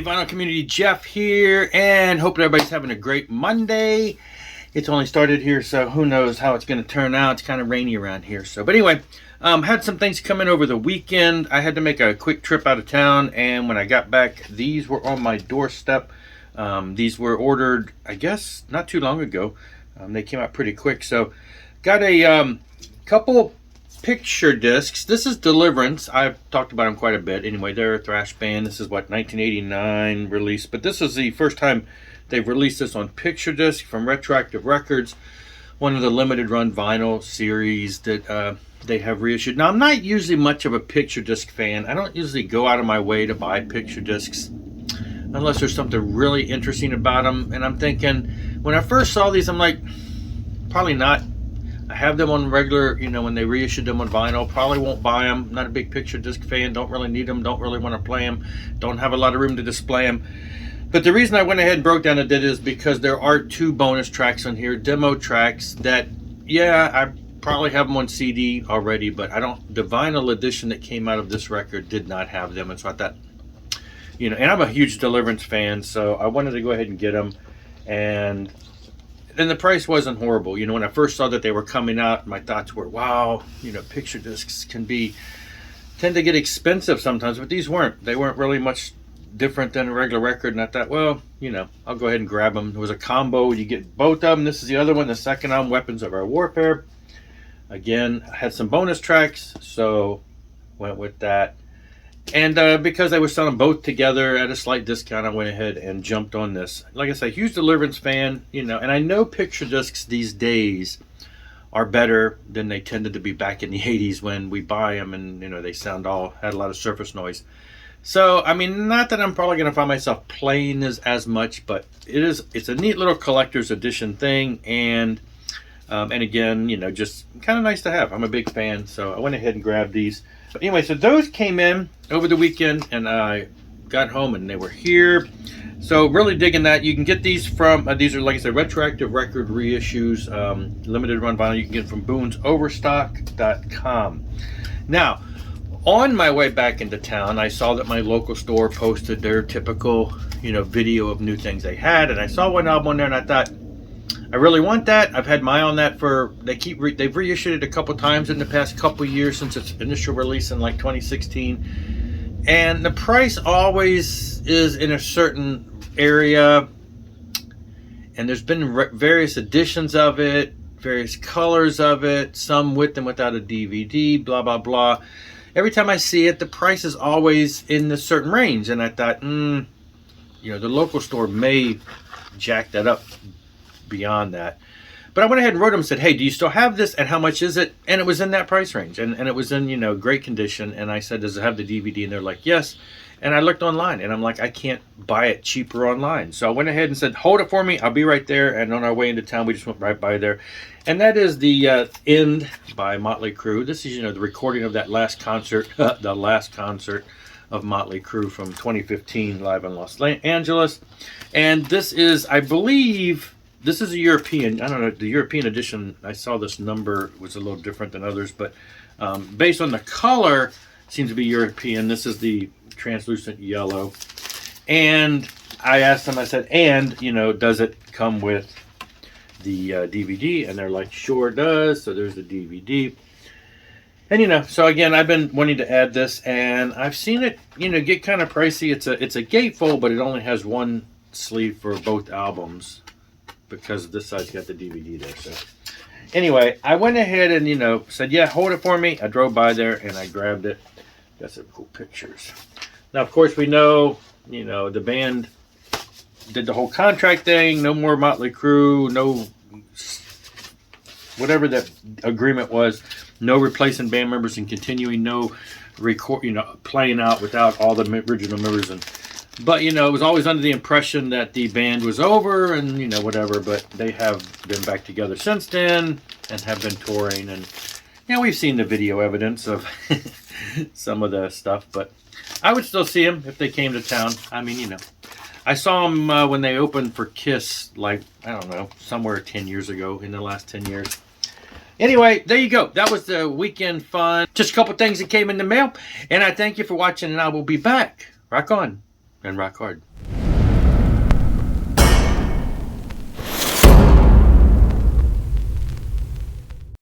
Vinyl Community, Jeff here, and hope everybody's having a great Monday. It's only started here, so who knows how it's going to turn out. It's kind of rainy around here. So, but anyway, had some things come in over the weekend. I had to make a quick trip out of town, and when I got back, these were on my doorstep. These were ordered, I guess, not too long ago. They came out pretty quick. So, got a couple picture discs. This is Deliverance. I've talked about them quite a bit. Anyway, they're a thrash band. This is what, 1989 release, but this is the first time they've released this on picture disc from Retroactive Records, one of the limited run vinyl series that they have reissued. Now, I'm not usually much of a picture disc fan. I don't usually go out of my way to buy picture discs unless there's something really interesting about them. And I'm thinking, when I first saw these, I'm like, probably not. I have them on regular, when they reissued them on vinyl. Probably won't buy them. Not a big picture disc fan. Don't really need them. Don't really want to play them. Don't have a lot of room to display them. But the reason I went ahead and broke down and did is because there are 2 bonus tracks on here, demo tracks that, yeah, I probably have them on CD already, but I don't. The vinyl edition that came out of this record did not have them, and so I thought, and I'm a huge Deliverance fan, so I wanted to go ahead and get them, and the price wasn't horrible. When I first saw that they were coming out, my thoughts were, wow, picture discs tend to get expensive sometimes, but these weren't. They weren't really much different than a regular record, and I thought, well, I'll go ahead and grab them. It was a combo. You get both of them. This is the other one, the second album, Weapons of Our Warfare. Again, I had some bonus tracks, so went with that. And because they were selling both together at a slight discount, I went ahead and jumped on this. Like I said, huge Deliverance fan, and I know picture discs these days are better than they tended to be back in the 80s when we buy them, and they had a lot of surface noise. So, I mean, not that I'm probably going to find myself playing this as much, but it's a neat little collector's edition thing, and again, just kind of nice to have. I'm a big fan, so I went ahead and grabbed these. But anyway, so those came in over the weekend, and I got home and they were here. So really digging that. You can get these from, these are, like I said, Retroactive Record reissues, limited run vinyl. You can get them from BoonesOverstock.com. Now, on my way back into town, I saw that my local store posted their typical, video of new things they had, and I saw one album on there, and I thought, I really want that. I've had my eye on that they've reissued it a couple times in the past couple years since its initial release in like 2016. And the price always is in a certain area. And there's been various editions of it, various colors of it, some with and without a DVD, blah, blah, blah. Every time I see it, the price is always in a certain range. And I thought, the local store may jack that up beyond that. But I went ahead and wrote them and said, hey, do you still have this, and how much is it? And it was in that price range, and it was in great condition. And I said, does it have the DVD? And they're like, yes. And I looked online, and I'm like, I can't buy it cheaper online. So I went ahead and said, hold it for me, I'll be right there. And on our way into town, we just went right by there, and that is the End by Motley Crue. This is the recording of that last concert, the last concert of Motley Crue from 2015 live in Los Angeles. And this is, I believe, this is a European, I don't know, the European edition, I saw this number was a little different than others, but based on the color, seems to be European. This is the translucent yellow. And I asked them, I said, does it come with the DVD? And they're like, sure it does. So there's the DVD. And so again, I've been wanting to add this, and I've seen it, get kind of pricey. It's a gatefold, but it only has one sleeve for both albums, because this side's got the DVD there. So anyway, I went ahead and, said, yeah, hold it for me. I drove by there and I grabbed it. Got some cool pictures. Now, of course, we know, the band did the whole contract thing. No more Motley Crue. No, whatever that agreement was. No replacing band members and continuing. No playing out without all the original members. But, it was always under the impression that the band was over and, whatever. But they have been back together since then and have been touring. And, we've seen the video evidence of some of the stuff. But I would still see them if they came to town. I mean, I saw them when they opened for Kiss, like, I don't know, somewhere 10 years ago, in the last 10 years. Anyway, there you go. That was the weekend fun. Just a couple things that came in the mail. And I thank you for watching, and I will be back. Rock on. and rock hard.